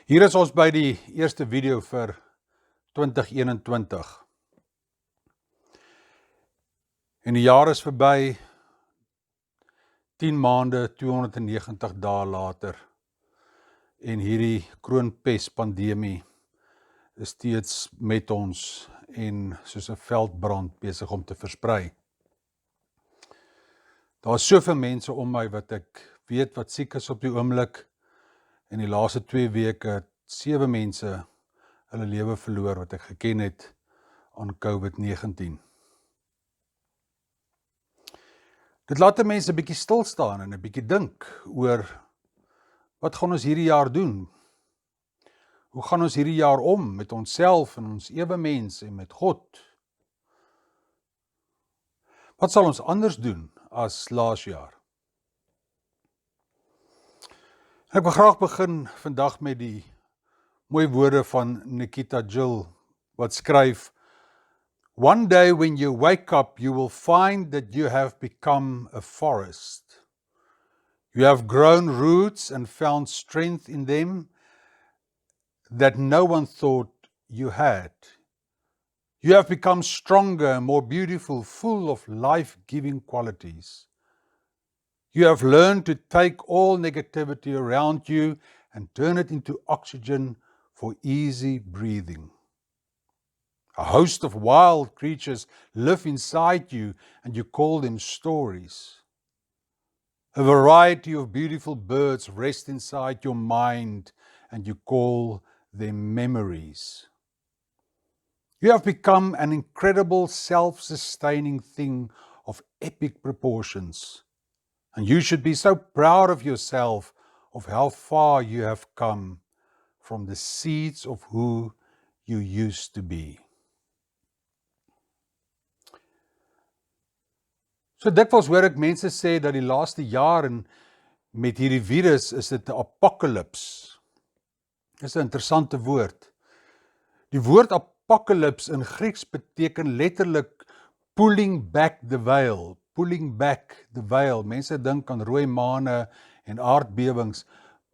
Hier is ons by die eerste video vir 2021. En die jaar is verby, 10 maande, 290 dae later. En hierdie kroonpes pandemie is steeds met ons en soos 'n veldbrand besig om te versprei. Daar is soveel mense om my wat ek weet wat siek is op die oomblik. En die laaste 2 weke het 7 mense hulle lewe verloor wat ek geken het aan COVID-19. Dit laat 'n mens 'n bietjie stil staan en 'n bietjie dink oor wat gaan ons hierdie jaar doen? Hoe gaan ons hierdie jaar om met onsself en ons ewemens en met God? Wat sal ons anders doen as laas jaar? Ek wil graag begin vandag met die mooi woorde van Nikita Gill wat skryf: One day when you wake up, you will find that you have become a forest. You have grown roots and found strength in them that no one thought you had. You have become stronger, more beautiful, full of life-giving qualities. You have learned to take all negativity around you and turn it into oxygen for easy breathing. A host of wild creatures live inside you and you call them stories. A variety of beautiful birds rest inside your mind and you call them memories. You have become an incredible self-sustaining thing of epic proportions. And you should be so proud of yourself, of how far you have come from the seeds of who you used to be. So dikwels hoor ek mense sê dat die laaste jaar en met hierdie virus is dit 'n apokalips. Dis 'n interessante woord. Die woord apokalips in Grieks beteken letterlik pulling back the veil. Pulling back the veil. Mense dink aan rooi maane en aardbewings,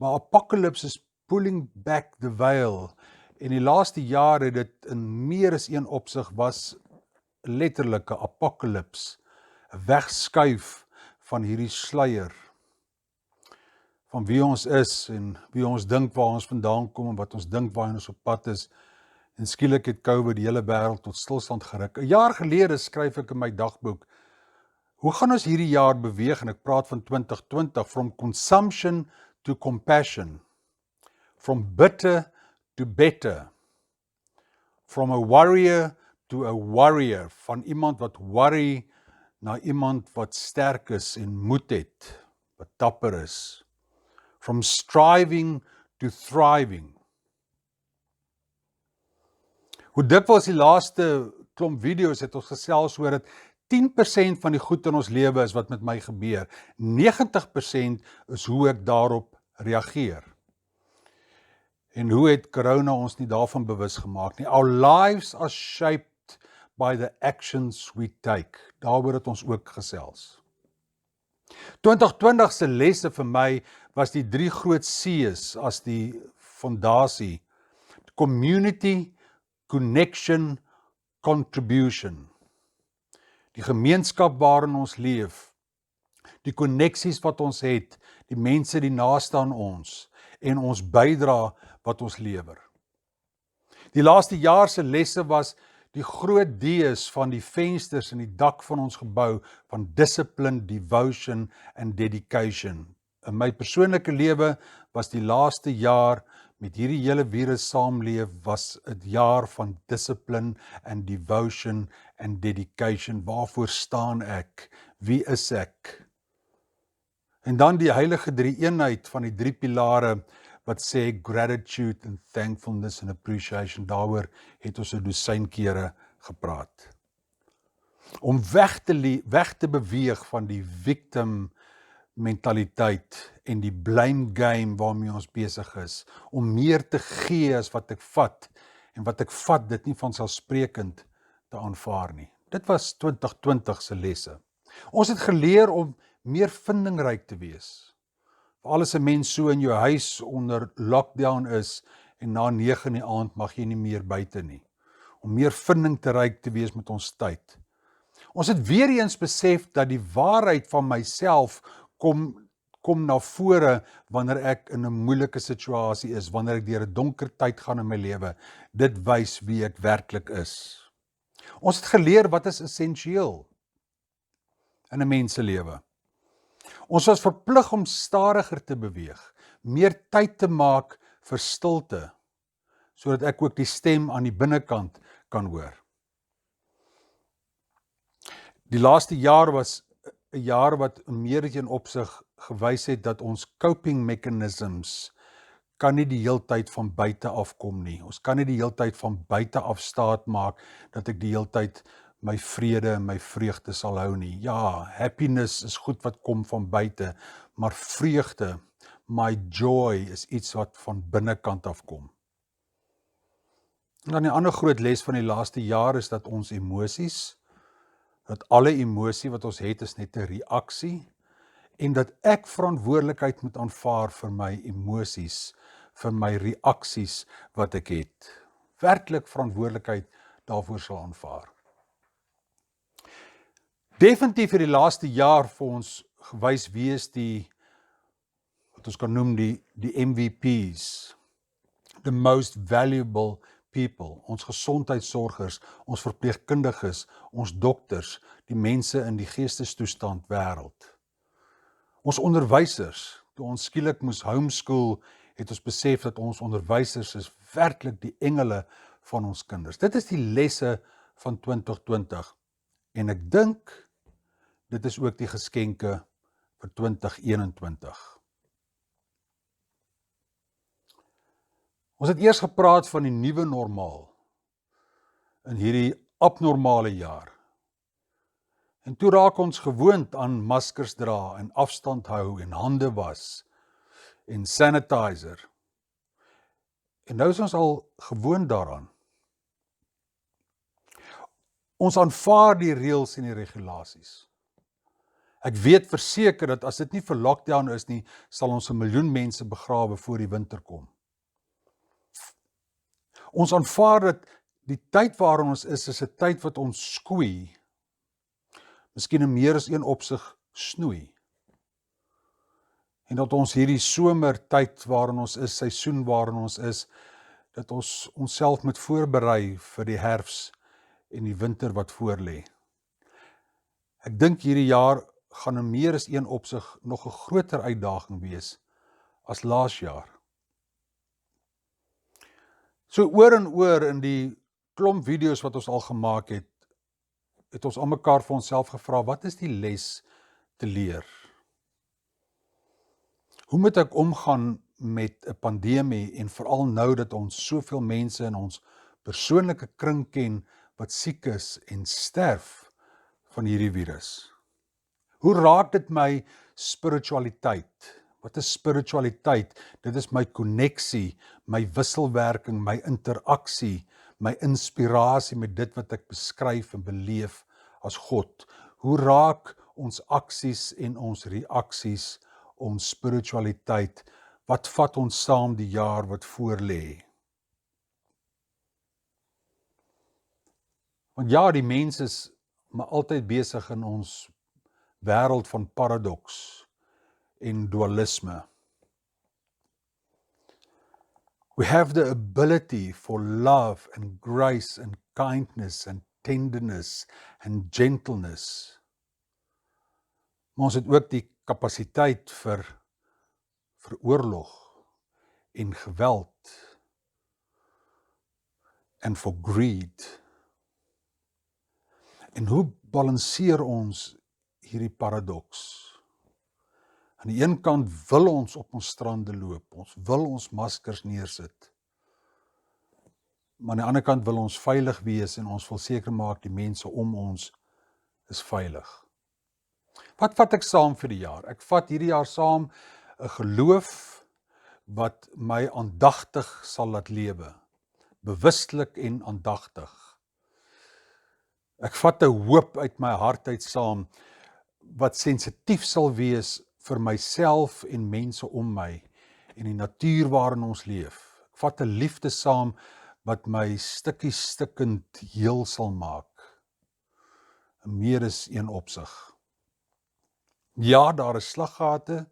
maar apokalips is pulling back the veil. En die laaste jaar het dit in meer as een opsig was letterlik 'n apokalips, 'n wegskuif van hierdie sluier van wie ons is en wie ons dink waar ons vandaan kom en wat ons dink waar ons op pad is. En skielik het COVID die hele wêreld tot stilstand geruk. 'n Jaar gelede skryf ek in my dagboek: hoe gaan ons hierdie jaar beweeg? En ek praat van 2020, from consumption to compassion, from bitter to better, from a warrior to a warrior, van iemand wat worry na iemand wat sterk is en moed het, wat dapper is, from striving to thriving. Hoe dikwels die laaste klomp video's het ons gesels oor dat 10% van die goed in ons lewe is wat met my gebeur. 90% is hoe ek daarop reageer. En hoe het corona ons nie daarvan bewus gemaak nie? Our lives are shaped by the actions we take. Daaroor het ons ook gesels. 2020 se lesse vir my was die 3 groot C's as die fondasie: community, connection, contribution. Die gemeenskap waarin ons leef, die koneksies wat ons het, die mense die naaste aan ons en ons bydra wat ons lewer. Die laaste jaar se lesse was die groot D's van die vensters in die dak van ons gebou, van discipline, devotion en dedication. In my persoonlike lewe was die laaste jaar met hierdie hele virus saamleef, was 'n jaar van discipline en devotion en dedication. Waarvoor staan ek? Wie is ek? En dan die heilige drie-eenheid van die 3 pilare wat sê gratitude and thankfulness and appreciation. Daaroor het ons 'n dosyn kere gepraat. Om weg te beweeg van die victim mentaliteit en die blame game waarmee ons besig is, om meer te gee as wat ek vat, en wat ek vat dit nie vanselfsprekend te aanvaar nie. Dit was 2020 se lesse. Ons het geleer om meer vindingryk te wees. Veral as 'n mens so in jou huis onder lockdown is en na 9 in die aand mag jy nie meer buite nie. Om meer vindingryk te wees met ons tyd. Ons het weer eens besef dat die waarheid van myself kom na vore wanneer ek in 'n moeilike situasie is, wanneer ek deur 'n donker tyd gaan in my lewe. Dit wys wie ek werklik is. Ons het geleer wat is essensieel in 'n mens se lewe. Ons was verplig om stadiger te beweeg, meer tyd te maak vir stilte, sodat ek ook die stem aan die binnekant kan hoor. Die laaste jaar was 'n jaar wat in meer as een opsig gewys het dat ons coping mechanisms kan nie die heeltyd van buite afkom nie. Ons kan nie die heeltyd van buite af staat maak dat ek die heeltyd my vrede en my vreugde sal hou nie. Ja, happiness is goed wat kom van buite, maar vreugde, my joy is iets wat van binnekant af kom. En dan die ander groot les van die laaste jaar is dat ons emosies, dat alle emosie wat ons het is net 'n reaksie en dat ek verantwoordelikheid moet aanvaar vir my emosies, vir my reaksies wat ek het. Werklik verantwoordelikheid daarvoor sal aanvaar. Definitief het die laaste jaar vir ons gewys wie is die, wat ons kan noem die MVPs, the most valuable people, ons gesondheidsorgers, ons verpleegkundiges, ons dokters, die mense in die geestestoestand wêreld. Ons onderwysers, toe ons skielik moes homeschool, het ons besef dat ons onderwysers is werklik die engele van ons kinders. Dit is die lesse van 2020 en ek dink dit is ook die geskenke vir 2021. Ons het eers gepraat van die nuwe normaal in hierdie abnormale jaar. En toe raak ons gewoond aan maskers dra en afstand hou en hande was en sanitizer. En nou is ons al gewoond daaraan. Ons aanvaar die reëls en die regulasies. Ek weet verseker dat as dit nie vir lockdown is nie, sal ons 1 miljoen mense begrawe voor die winter kom. Ons aanvaar dat die tyd waarin ons is 'n tyd wat ons skoei, miskien in meer as een opsig snoei. En dat ons hierdie somertyd waarin ons is, seisoen waarin ons is, dat ons onsself moet voorberei vir die herfs en die winter wat voorlê. Ek dink hierdie jaar gaan in meer as een opsig nog 'n groter uitdaging wees as laas jaar. So oor en oor in die klomp video's wat ons al gemaak het, het ons almekaar vir onsself gevra, wat is die les te leer? Hoe moet ek omgaan met 'n pandemie en veral nou dat ons soveel mense in ons persoonlike kring ken wat siek is en sterf van hierdie virus? Hoe raak dit my spiritualiteit? Wat is spiritualiteit? Dit is my koneksie, my wisselwerking, my interaksie, my inspirasie met dit wat ek beskryf en beleef as God. Hoe raak ons aksies en ons reaksies ons spiritualiteit? Wat vat ons saam die jaar wat voorlê? Want ja, die mens is maar altyd besig in ons wêreld van paradoks en dualisme. We have the ability for love and grace and kindness and tenderness and gentleness. Maar ons het ook die kapasiteit vir oorlog en geweld en for greed. En hoe balanseer ons hierdie paradoks? Aan die een kant wil ons op ons strande loop, ons wil ons maskers neersit. Maar aan die ander kant wil ons veilig wees en ons wil seker maak die mense om ons is veilig. Wat vat ek saam vir die jaar? Ek vat hierdie jaar saam 'n geloof wat my aandagtig sal laat lewe, bewustelik en aandagtig. Ek vat 'n hoop uit my hart uit saam wat sensitief sal wees vir myself en mense om my en die natuur waarin ons leef. Ek vat 'n liefde saam wat my stukkie stukkend heel sal maak. In meer as een opsig. Ja, daar is slaggate.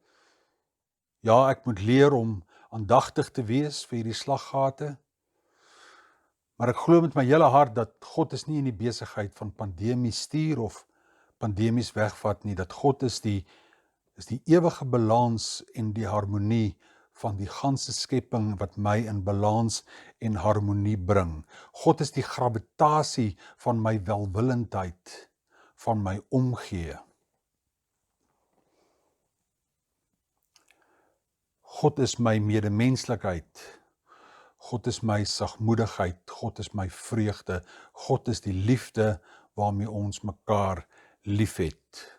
Ja, ek moet leer om aandagtig te wees vir hierdie slaggate. Maar ek glo met my hele hart dat God is nie in die besigheid van pandemie stuur of pandemies wegvat nie, dat God is die ewige balans en die harmonie van die ganse skepping wat my in balans en harmonie bring. God is die gravitasie van my welwillendheid, van my omgee. God is my medemenslikheid. God is my sagmoedigheid. God is my vreugde. God is die liefde waarmee ons mekaar liefhet.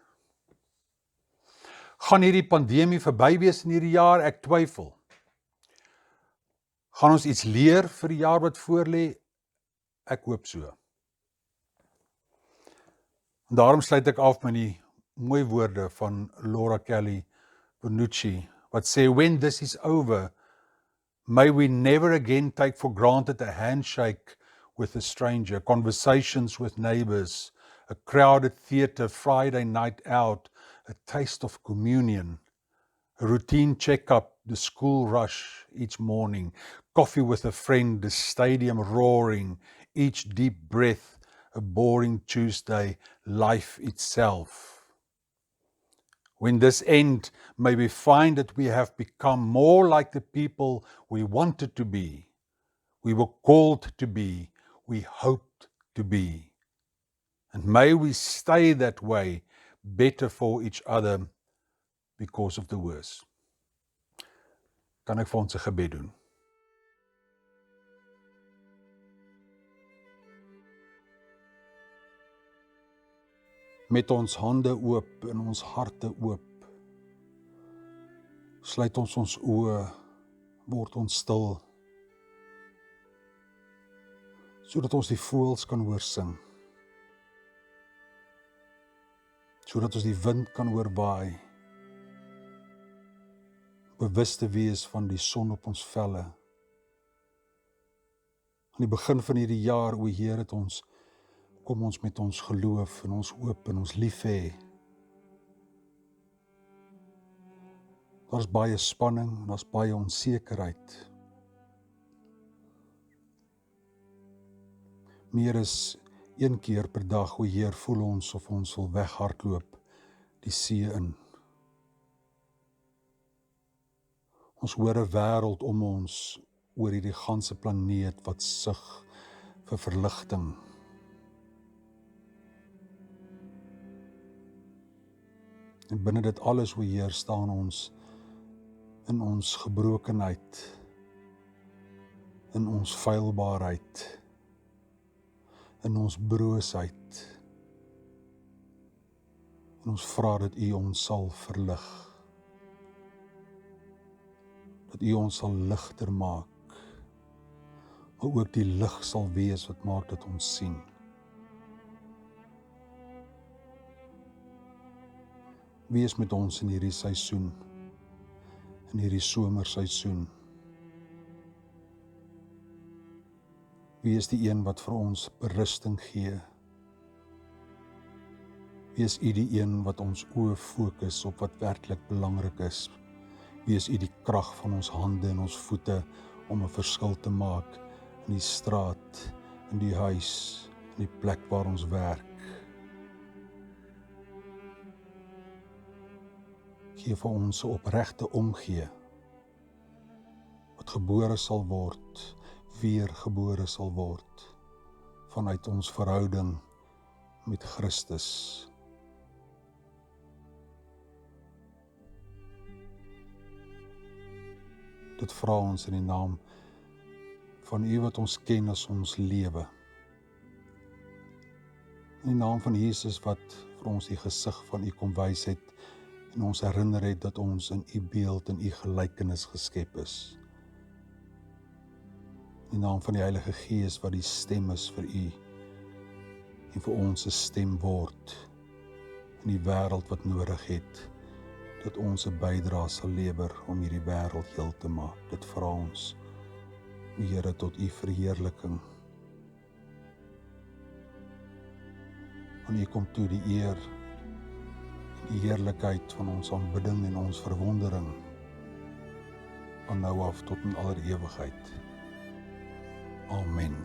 Gaan hierdie pandemie verby wees in hierdie jaar? Ek twyfel. Gaan ons iets leer vir die jaar wat voorlê? Ek hoop so. En daarom sluit ek af met die mooi woorde van Laura Kelly Bonucci, wat sê, when this is over, may we never again take for granted a handshake with a stranger, conversations with neighbors, a crowded theatre Friday night out, a taste of communion, a routine checkup, the school rush each morning, coffee with a friend, the stadium roaring, each deep breath, a boring Tuesday, life itself. When this end, may we find that we have become more like the people we wanted to be, we were called to be, we hoped to be. And may we stay that way, better for each other because of the worst. Kan ek vir ons 'n gebed doen? Met ons hande oop en ons harte oop, sluit ons oë, word ons stil, sodat ons die voëls kan hoor sing, sodat ons die wind kan hoor waai, bewus te wees van die son op ons velle. Aan die begin van hierdie jaar, o Heer, het ons kom ons met ons geloof en ons hoop en ons lief hê. Daar's baie spanning en daar's baie onsekerheid. Meer as een keer per dag, o Heer, voel ons of ons wil weghardloop die see in. Ons hoor 'n wêreld om ons oor hierdie ganse planeet wat sug vir verligting. En binne dit alles, o Heer, staan ons in ons gebrokenheid, in ons feilbaarheid, in ons broosheid. En ons vra dat U ons sal verlig, dat U ons sal ligter maak, maar ook die lig sal wees wat maak dat ons sien. Wees met ons in hierdie seisoen, in hierdie somerseisoen. Wees die een wat vir ons berusting gee. Wees U die een wat ons oë fokus op wat werklik belangrik is. Wees U die krag van ons hande en ons voete om 'n verskil te maak in die straat, in die huis, in die plek waar ons werk. Gee vir ons 'n opregte omgee, wat gebore sal word, weer gebore sal word, vanuit ons verhouding met Christus. Dit vra ons in die naam van U wat ons ken as ons lewe. In die naam van Jesus wat vir ons die gesig van U kom wys het en ons herinner het dat ons in U beeld en U gelykenis geskep is. In die naam van die Heilige Gees wat die stem is vir U en vir ons 'n stem word in die wêreld wat nodig het dat ons 'n bydrae sal lewer om hierdie wêreld heel te maak. Dit vra ons Here, tot U verheerliking. Aan U kom toe die eer en die heerlikheid van ons aanbidding en ons verwondering, van nou af tot in aller ewigheid. Amen.